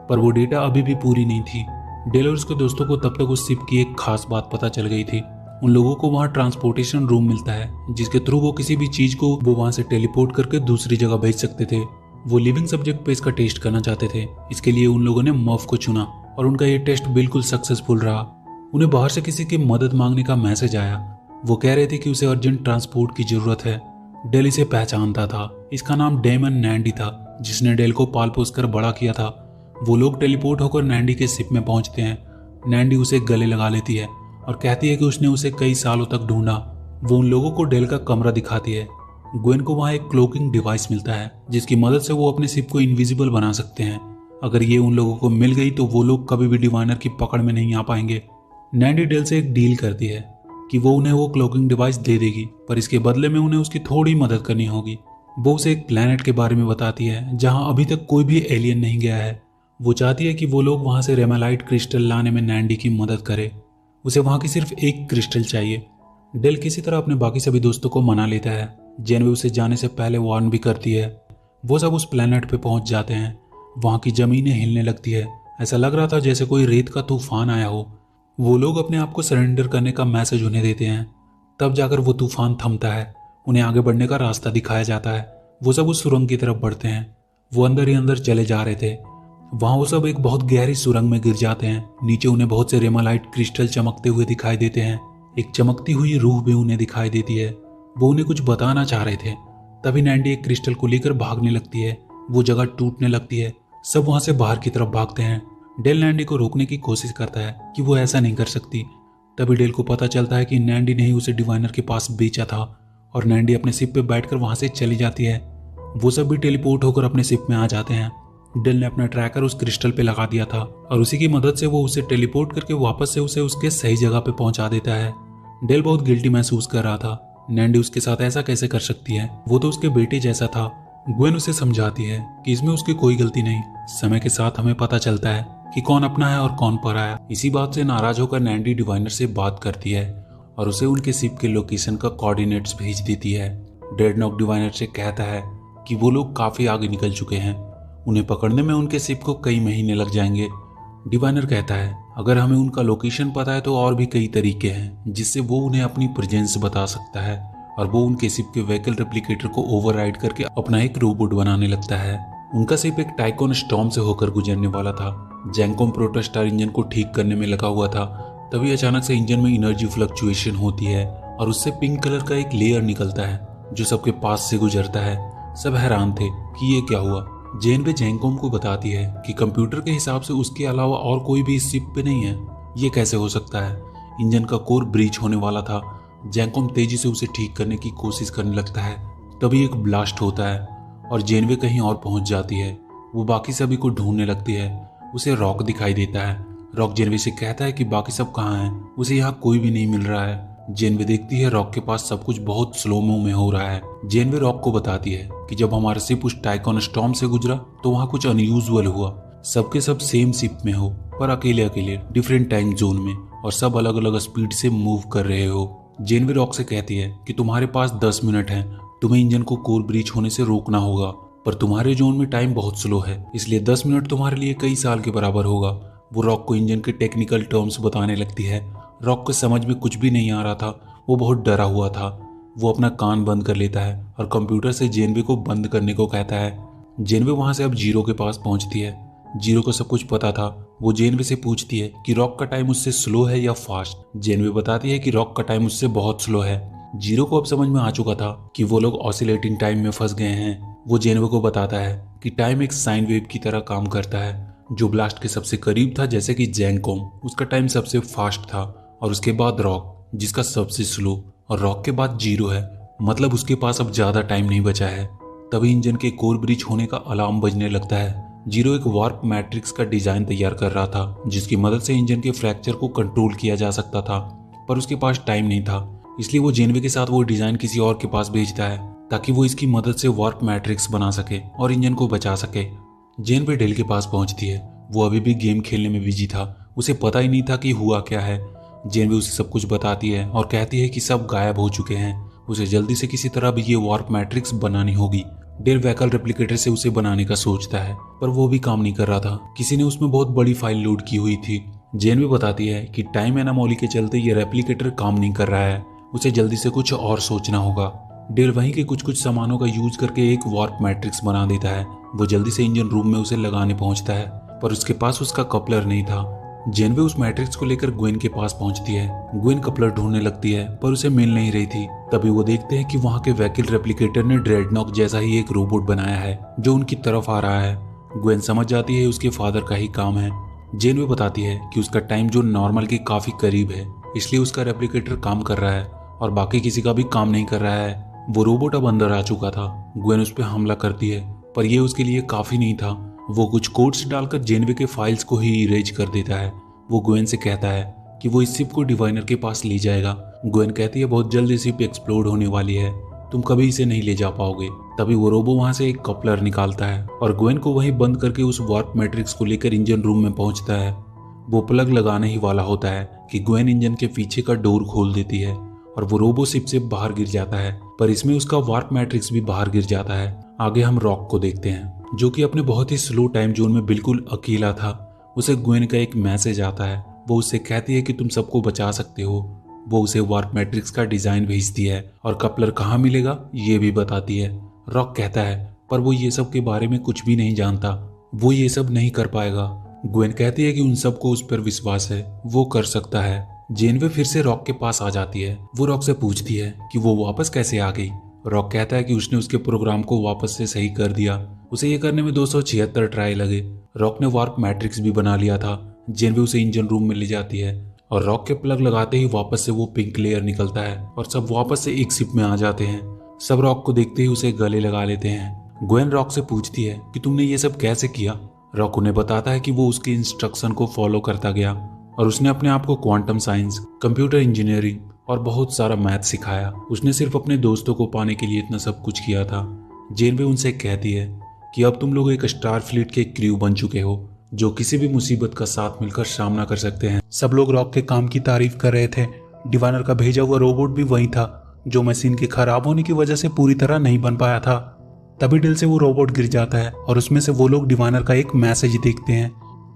पर वो डेटा अभी भी पूरी नहीं थी। डेल और उसके दोस्तों को तब तक उस शिप की एक खास बात पता चल गई थी। उन लोगों को वहाँ ट्रांसपोर्टेशन रूम मिलता है, जिसके थ्रू वो किसी भी चीज को वो वहाँ से टेलीपोर्ट करके दूसरी जगह भेज सकते थे। वो लिविंग सब्जेक्ट पे इसका टेस्ट करना चाहते थे। इसके लिए उन लोगों ने मर्फ को चुना और उनका ये टेस्ट बिल्कुल सक्सेसफुल रहा। उन्हें बाहर से किसी की मदद मांगने का मैसेज आया। वो कह रहे थे कि उसे अर्जेंट ट्रांसपोर्ट की जरूरत है। डेल इसे पहचानता था। इसका नाम डेमन नैंडी था, जिसने डेल को पाल पोस कर बड़ा किया था। वो लोग टेलीपोर्ट होकर नैंडी के शिप में पहुंचते हैं। नैंडी उसे गले लगा लेती है और कहती है कि उसने उसे कई सालों तक ढूंढा। वो उन लोगों को डेल का कमरा दिखाती है। ग्वेन को वहाँ एक क्लोकिंग डिवाइस मिलता है, जिसकी मदद से वो अपने शिप को इनविजिबल बना सकते हैं। अगर ये उन लोगों को मिल गई तो वो लोग कभी भी डिवाइनर की पकड़ में नहीं आ पाएंगे। नैंडी डेल से एक डील करती है कि वो उन्हें वो क्लोकिंग डिवाइस दे देगी, पर इसके बदले में उन्हें उसकी थोड़ी मदद करनी होगी। वो उसे एक प्लेनेट के बारे में बताती है जहां अभी तक कोई भी एलियन नहीं गया है। वो चाहती है कि वो लोग वहां से रेमालाइट क्रिस्टल लाने में नैंडी की मदद करे। उसे वहां की सिर्फ एक क्रिस्टल चाहिए। डेल किसी तरह अपने बाकी सभी दोस्तों को मना लेता है। जेनवे उसे जाने से पहले वार्न भी करती है। वो सब उस प्लेनेट पे पहुंच जाते हैं। वहां की जमीनें हिलने लगती है। ऐसा लग रहा था जैसे कोई रेत का तूफान आया हो। वो लोग अपने आप को सरेंडर करने का मैसेज उन्हें देते हैं। तब जाकर वो तूफान थमता है। उन्हें आगे बढ़ने का रास्ता दिखाया जाता है। वो सब उस सुरंग की तरफ बढ़ते हैं। वो अंदर ही अंदर चले जा रहे थे। वहां वो सब एक बहुत गहरी सुरंग में गिर जाते हैं। नीचे उन्हें बहुत से रेमालाइट क्रिस्टल चमकते हुए दिखाई देते हैं। एक चमकती हुई रूह भी उन्हें दिखाई देती है। वो उन्हें कुछ बताना चाह रहे थे। तभी नैंडी एक क्रिस्टल को लेकर भागने लगती है। वो जगह टूटने लगती है। सब वहां से बाहर की तरफ भागते हैं। डेल नैंडी को रोकने की कोशिश करता है कि वो ऐसा नहीं कर सकती। तभी डेल को पता चलता है कि नैंडी ने ही उसे डिवाइनर के पास बेचा था और नैंडी अपने शिप पे बैठकर वहां से चली जाती है। वो सब भी टेलीपोर्ट होकर अपने शिप में आ जाते हैं। डेल ने अपना ट्रैकर उस क्रिस्टल पे लगा दिया था और उसी की मदद से वो उसे टेलीपोर्ट करके वापस से उसे उसके सही जगह पे पहुंचा देता है। डेल बहुत गिल्टी महसूस कर रहा था। नैंडी उसके साथ ऐसा कैसे कर सकती है? वो तो उसके बेटे जैसा था। ग्वेन उसे समझाती है कि इसमें उसकी कोई गलती नहीं। समय के साथ हमें पता चलता है कि कौन अपना है और कौन पराया। इसी बात से नाराज होकर नैंडी डिवाइनर से बात करती है और उसे उनके शिप के लोकेशन का कोऑर्डिनेट्स भेज देती है। ड्रेडनॉक डिवाइनर से कहता है कि वो लोग काफी आगे निकल चुके हैं। उन्हें पकड़ने में उनके शिप को कई महीने लग जाएंगे। डिवाइनर कहता है अगर हमें उनका लोकेशन पता है तो और भी कई तरीके हैं जिससे वो उन्हें अपनी प्रेजेंस बता सकता है और वो उनके शिप के व्हीकल रेप्लिकेटर को ओवरराइड करके अपना एक रोबोट बनाने लगता है। उनका शिप एक टाइकोन स्टॉर्म से होकर गुजरने वाला था। जैंकोम प्रोटोस्टार इंजन को ठीक करने में लगा हुआ था। तभी अचानक से इंजन में एनर्जी फ्लक्चुएशन होती है और उससे पिंक कलर का एक लेयर निकलता है जो सबके पास से गुजरता है। सब हैरान थे कि ये क्या हुआ। जेनवे जैंकोम को बताती है कि कंप्यूटर के हिसाब से उसके अलावा और कोई भी इस शिप पे नहीं है। ये कैसे हो सकता है? इंजन का कोर ब्रीच होने वाला था। जैंकोम तेजी से उसे ठीक करने की कोशिश करने लगता है। तभी एक ब्लास्ट होता है और जेनवे कहीं और पहुंच जाती है। वो बाकी सभी को ढूंढने लगती है। उसे रॉक दिखाई देता है। रॉक जेनवे से कहता है कि बाकी सब कहाँ हैं। उसे यहाँ कोई भी नहीं मिल रहा है। जेनवे देखती है रॉक के पास सब कुछ बहुत स्लोमो में हो रहा है। जेनवे रॉक को बताती है कि जब हमारा शिप उस टाइकोन स्टॉर्म से गुजरा तो वहाँ कुछ अनयूजुअल हुआ। सबके सब सेम शिप में हो पर अकेले अकेले डिफरेंट टाइम जोन में और सब अलग अलग स्पीड से मूव कर रहे हो। जेनवे रॉक से कहती है कि तुम्हारे पास 10 मिनट हैं। तुम्हें इंजन को कोर ब्रीच होने से रोकना होगा, पर तुम्हारे जोन में टाइम बहुत स्लो है, इसलिए 10 मिनट तुम्हारे लिए कई साल के बराबर होगा। वो रॉक को इंजन के टेक्निकल टर्म्स बताने लगती है। रॉक को समझ में कुछ भी नहीं आ रहा था। वो बहुत डरा हुआ था। वो अपना कान बंद कर लेता है और कंप्यूटर से जेनवे को बंद करने को कहता है। जेनवे वहां से अब जीरो के पास पहुंचती है। जीरो को सब कुछ पता था। वो जेनवे से पूछती है कि रॉक का टाइम उससे स्लो है या फास्ट। जेनवे बताती है कि रॉक का टाइम उससे बहुत स्लो है। जीरो को अब समझ में आ चुका था कि वो लोग ऑसिलेटिंग टाइम में फंस गए हैं। वो जेनवे को बताता है कि टाइम एक साइन वेव की तरह काम करता है। जो ब्लास्ट के सबसे करीब था जैसे कि जैंकोम, उसका टाइम सबसे फास्ट था और उसके बाद रॉक जिसका सबसे स्लो, और रॉक के बाद जीरो है। मतलब उसके पास अब ज्यादा टाइम नहीं बचा है। तभी इंजन के कोर ब्रिज होने का अलार्म बजने लगता है। जीरो एक वार्प मैट्रिक्स का डिजाइन तैयार कर रहा था जिसकी मदद से इंजन के फ्रैक्चर को कंट्रोल किया जा सकता था, पर उसके पास टाइम नहीं था। इसलिए वो जेनवे के साथ वो डिजाइन किसी और के पास भेजता है ताकि वो इसकी मदद से वार्प मैट्रिक्स बना सके और इंजन को बचा सके। जेनवे डेल के पास पहुंचती है। वो अभी भी गेम खेलने में बिजी था, उसे पता ही नहीं था कि हुआ क्या है। जेनवे उसे सब कुछ बताती है और कहती है कि सब गायब हो चुके हैं, उसे जल्दी से किसी तरह भी ये वार्प मैट्रिक्स बनानी होगी। डेल वैकल रेप्लिकेटर से उसे बनाने का सोचता है, पर वो भी काम नहीं कर रहा था। किसी ने उसमें बहुत बड़ी फाइल लोड की हुई थी। जेनवे बताती है कि टाइम एनामोली के चलते ये रेप्लिकेटर काम नहीं कर रहा है, उसे जल्दी से कुछ और सोचना होगा। डेल वहीं के कुछ सामानों का यूज करके एक वार्प मैट्रिक्स बना देता है। वो जल्दी से इंजन रूम में उसे लगाने पहुंचता है, पर उसके पास उसका कपलर नहीं था। जेनवे उस मैट्रिक्स को लेकर ग्वेन के पास पहुंचती है। ग्वेन कपलर ढूंढने लगती है, पर उसे मिल नहीं रही थी। तभी वो देखते हैं कि वहां के वैकिल रेप्लिकेटर ने ड्रेडनॉक जैसा ही एक रोबोट बनाया है जो उनकी तरफ आ रहा है। ग्वेन समझ जाती है उसके फादर का ही काम है। जेनवे बताती है कि उसका टाइम जो नॉर्मल के काफी करीब है, इसलिए उसका रेप्लिकेटर काम कर रहा है और बाकी किसी का भी काम नहीं कर रहा है। वो रोबोट अब अंदर आ चुका था। ग्वेन उस पर हमला करती है, पर यह उसके लिए काफी नहीं था। वो कुछ कोड्स डालकर जेनवे के फाइल्स को ही इरेज कर देता है। वो ग्वेन से कहता है कि वो इस शिप को डिवाइनर के पास ले जाएगा। ग्वेन कहती है बहुत जल्द ये शिप एक्सप्लोड होने वाली है, तुम कभी इसे नहीं ले जा पाओगे। तभी वो रोबो वहां से एक कपलर निकालता है और ग्वेन को वहीं बंद करके उस वार्प मैट्रिक्स को लेकर इंजन रूम में पहुंचता है। वो प्लग लगाने ही वाला होता है कि ग्वेन इंजन के पीछे का डोर खोल देती है और वो रोबो शिप से बाहर गिर जाता है, पर इसमें उसका वार्प मैट्रिक्स भी बाहर गिर जाता है। आगे हम रॉक को देखते हैं जो कि अपने बहुत ही स्लो टाइम जोन में बिल्कुल अकेला था। उसे ग्वेन का एक मैसेज आता है। वो उससे कहती है कि तुम सबको बचा सकते हो। वो उसे वार्प मैट्रिक्स का डिजाइन भेजती है और कपलर कहाँ मिलेगा ये भी बताती है। रॉक कहता है पर वो ये सब के बारे में कुछ भी नहीं जानता, वो ये सब नहीं कर पाएगा। ग्वेन कहती है कि उन सबको उस पर विश्वास है, वो कर सकता है। जेनवे फिर से रॉक के पास आ जाती है। वो रॉक से पूछती है कि वो वापस कैसे आ गई। रॉक कहता है कि उसने उसके प्रोग्राम को वापस से सही कर दिया। उसे ये करने में 276 ट्राई लगे। रॉक ने वार्प मैट्रिक्स भी बना लिया था। जेनवे उसे इंजन रूम में ले जाती है और रॉक के प्लग लगाते ही वापस से वो पिंक लेयर निकलता है और सब वापस से एक शिप में आ जाते हैं। सब रॉक को देखते ही उसे गले लगा लेते हैं। ग्वेन रॉक से पूछती है कि तुमने ये सब कैसे किया। रॉक उन्हें बताता है कि वो उसके इंस्ट्रक्शन को फॉलो करता गया और उसने अपने आप को क्वांटम साइंस, कंप्यूटर इंजीनियरिंग और बहुत सारा मैथ सिखाया। उसने सिर्फ अपने दोस्तों को पाने के लिए इतना सब कुछ किया था। जेनवे उनसे कहती है कि अब तुम लोग एक स्टार फ्लीट के क्रू बन चुके हो जो किसी भी मुसीबत का साथ मिलकर सामना कर सकते हैं। सब लोग रॉक के काम की तारीफ कर रहे थे। डिवाइनर का भेजा हुआ रोबोट भी वही था जो मशीन के खराब होने की वजह से पूरी तरह नहीं बन पाया था। तभी दिल से वो रोबोट गिर जाता है और उसमें से वो लोग डिवाइनर का एक मैसेज देखते हैं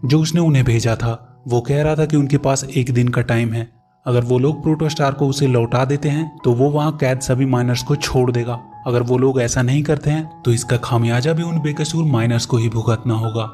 जो उसने उन्हें भेजा था। वो कह रहा था कि उनके पास एक दिन का टाइम है। अगर वो लोग प्रोटोस्टार को उसे लौटा देते हैं तो वो वहां कैद सभी माइनर्स को छोड़ देगा। अगर वो लोग ऐसा नहीं करते हैं तो इसका खामियाजा भी उन बेकसूर माइनर्स को ही भुगतना होगा।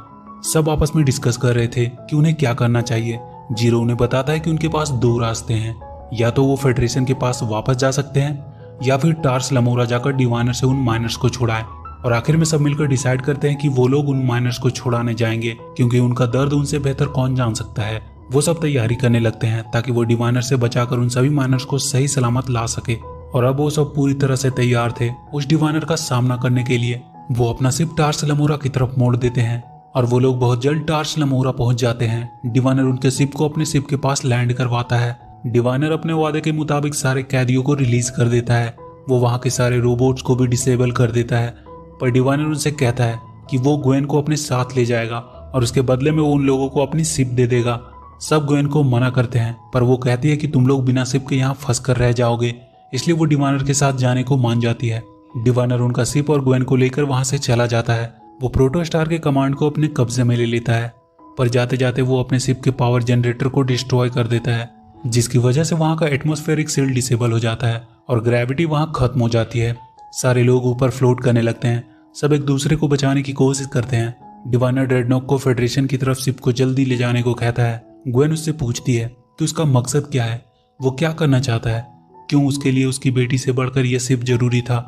सब आपस में डिस्कस कर रहे थे कि उन्हें क्या करना चाहिए। जीरो उन्हें बताता है कि उनके पास दो रास्ते हैं, या तो वो फेडरेशन के पास वापस जा सकते हैं या फिर टार्स लमोरा जाकर डिवाइनर से उन माइनर्स को छुड़ाएं। और आखिर में सब मिलकर डिसाइड करते हैं कि वो लोग उन माइनर्स को छुड़ाने जाएंगे क्योंकि उनका दर्द उनसे बेहतर कौन जान सकता है। वो सब तैयारी करने लगते हैं ताकि वो डिवाइनर से बचाकर उन सभी माइनर्स को सही सलामत ला सके। और अब वो सब पूरी तरह से तैयार थे उस डिवाइनर का सामना करने के लिए। वो अपना शिप टार्स लमोरा की तरफ मोड़ देते हैं और वो लोग बहुत जल्द टार्स लमोरा पहुंच जाते हैं। डिवाइनर उनके शिप को अपने शिप के पास लैंड करवाता है। डिवाइनर अपने वादे के मुताबिक सारे कैदियों को रिलीज कर देता है। वो वहां के सारे रोबोट्स को भी डिसेबल कर देता है, पर डिवाइनर उनसे कहता है कि वो ग्वेन को अपने साथ ले जाएगा और उसके बदले में वो उन लोगों को अपनी शिप दे देगा। सब ग्वेन को मना करते हैं, पर वो कहती है कि तुम लोग बिना शिप के यहाँ फंस कर रह जाओगे, इसलिए वो डिवाइनर के साथ जाने को मान जाती है। डिवाइनर उनका शिप और ग्वेन को लेकर वहां से चला जाता है। वो प्रोटोस्टार के कमांड को अपने कब्जे में ले लेता है, पर जाते जाते वो अपने शिप के पावर जनरेटर को डिस्ट्रॉय कर देता है, जिसकी वजह से वहां का एटमॉस्फेरिक सील डिसेबल हो जाता है और ग्रेविटी वहां खत्म हो जाती है। सारे लोग ऊपर फ्लोट करने लगते हैं। सब एक दूसरे को बचाने की कोशिश करते हैं। डिवाइनर ड्रेडनॉक को फेडरेशन की तरफ शिप को जल्दी ले जाने को कहता है। ग्वेन उससे पूछती है कि उसका मकसद क्या है, वो क्या करना चाहता है, क्यों उसके लिए उसकी बेटी से बढ़कर यह शिप जरूरी था।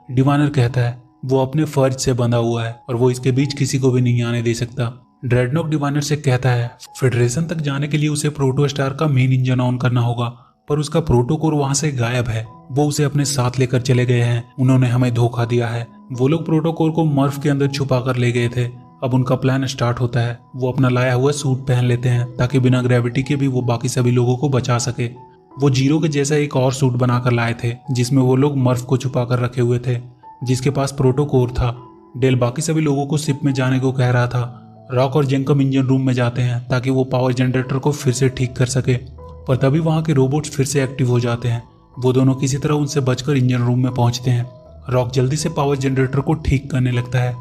डिवाइनर कहता है वो अपने फर्ज से बंधा हुआ है और वो इसके बीच किसी को भी नहीं आने दे सकता। ड्रेडनॉक डिवाइनर से कहता है फेडरेशन तक जाने के लिए उसे प्रोटोस्टार का मेन इंजन ऑन करना होगा, पर उसका प्रोटोकोर वहां से गायब है। वो उसे अपने साथ लेकर चले गए हैं, उन्होंने हमें धोखा दिया है। वो लोग प्रोटोकोल को मर्फ के अंदर छुपा कर ले गए थे। अब उनका प्लान स्टार्ट होता है। वो अपना लाया हुआ सूट पहन लेते हैं ताकि बिना ग्रेविटी के भी वो बाकी सभी लोगों को बचा सके। वो जीरो के जैसा एक और सूट बनाकर लाए थे जिसमें वो लोग मर्फ को छुपा कर रखे हुए थे, जिसके पास प्रोटोकोर था। डेल बाकी सभी लोगों को शिप में जाने को कह रहा था। रॉक और जेंकम इंजन रूम में जाते हैं ताकि वो पावर जनरेटर को फिर से ठीक कर सके, पर तभी वहां के रोबोट्स फिर से एक्टिव हो जाते हैं। वो दोनों किसी तरह उनसे बचकर इंजन रूम में पहुंचते हैं। रॉक जल्दी से पावर जनरेटर को ठीक करने लगता है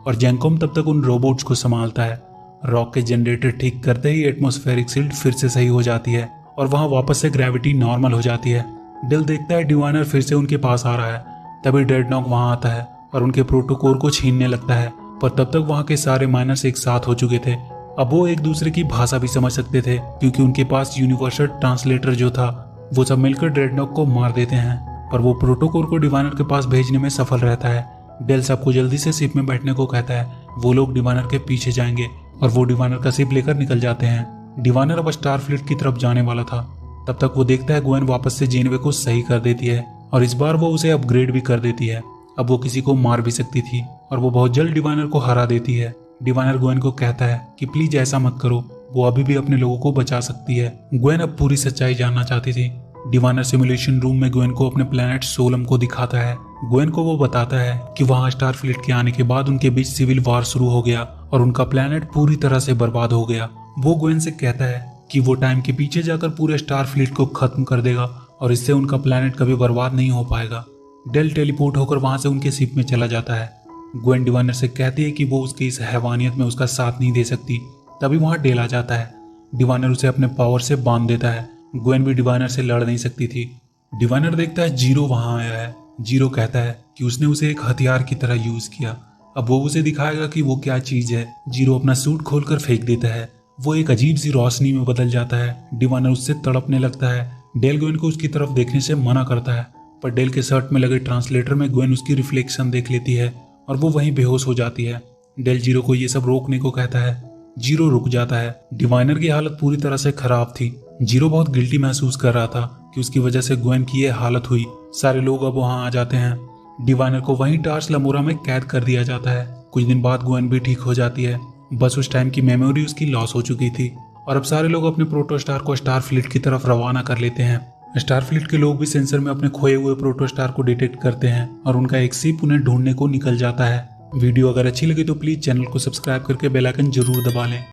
और जेंकम तब तक उन रोबोट्स को संभालता है। रॉक के जनरेटर ठीक करते ही एटमॉस्फेरिक शील्ड फिर से सही हो जाती है और वहां वापस से ग्रेविटी नॉर्मल हो जाती है। डेल देखता है डिवाइनर फिर से उनके पास आ रहा है। तभी ड्रेडनॉक वहां आता है और उनके प्रोटोकोर को छीनने लगता है, पर तब तक वहां के सारे माइनर्स एक साथ हो चुके थे। अब वो एक दूसरे की भाषा भी समझ सकते थे क्योंकि उनके पास यूनिवर्सल ट्रांसलेटर जो था। वो सब मिलकर ड्रेडनॉक को मार देते हैं, पर वो प्रोटोकोर को डिवाइनर के पास भेजने में सफल रहता है। डेल सबको जल्दी से शिप में बैठने को कहता है। वो लोग डिवाइनर के पीछे जाएंगे और वो डिवाइनर का शिप लेकर निकल जाते हैं। डिवाइनर अब स्टारफ्लीट की तरफ जाने वाला था। तब तक वो देखता है ग्वेन वापस से जेनवे को सही कर देती है और इस बार वो उसे अपग्रेड भी कर देती है। अब वो किसी को मार भी सकती थी और वो बहुत जल्द डिवाइनर को हरा देती है। डिवाइनर ग्वेन को कहता है कि प्लीज ऐसा मत करो, वो अभी भी अपने लोगों को बचा सकती है। ग्वेन अब पूरी सच्चाई जानना चाहती थी। डिवाइनर सिमुलेशन रूम में ग्वेन को अपने प्लेनेट सोलम को दिखाता है। ग्वेन को वो बताता है कि वहां स्टारफ्लीट के आने के बाद उनके बीच सिविल वार शुरू हो गया और उनका प्लेनेट पूरी तरह से बर्बाद हो गया। वो ग्वेन से कहता है कि वो टाइम के पीछे जाकर पूरे स्टारफ्लीट को खत्म कर देगा और इससे उनका प्लेनेट कभी बर्बाद नहीं हो पाएगा। डेल टेलीपोर्ट होकर वहां से उनके शिप में चला जाता है। ग्वेन डिवाइनर से कहती है कि वो उसकी इस हैवानियत में उसका साथ नहीं दे सकती। तभी वहां डेल आ जाता है। डिवाइनर उसे अपने पावर से बांध देता है। ग्वेन भी डिवाइनर से लड़ नहीं सकती थी। डिवाइनर देखता है जीरो वहां आया है। जीरो कहता है कि उसने उसे एक हथियार की तरह यूज किया। अब वो उसे दिखाएगा कि वो क्या चीज है। जीरो अपना सूट खोलकर फेंक देता है। वो एक अजीब सी रोशनी में बदल जाता है। डिवाइनर उससे तड़पने लगता है। डेल ग्वेन को उसकी तरफ देखने से मना करता है, पर डेल के शर्ट में लगे ट्रांसलेटर में ग्वेन उसकी रिफ्लेक्शन देख लेती है और वो वहीं बेहोश हो जाती है। डेल जीरो को ये सब रोकने को कहता है। जीरो रुक जाता है। डिवाइनर की हालत पूरी तरह से खराब थी। जीरो बहुत गिल्टी महसूस कर रहा था कि उसकी वजह से ग्वेन की ये हालत हुई। सारे लोग अब वहां आ जाते हैं। डिवाइनर को वहीं टार्स लमोरा में कैद कर दिया जाता है। कुछ दिन बाद ग्वेन भी ठीक हो जाती है। बस उस टाइम की मेमोरी उसकी लॉस हो चुकी थी और अब सारे लोग अपने प्रोटोस्टार को स्टारफ्लीट की तरफ रवाना कर लेते हैं। स्टारफ्लीट के लोग भी सेंसर में अपने खोए हुए प्रोटोस्टार को डिटेक्ट करते हैं और उनका एक शिप उन्हें ढूंढने को निकल जाता है। वीडियो अगर अच्छी लगी तो प्लीज चैनल को सब्सक्राइब करके बेल आइकन जरूर दबा लें।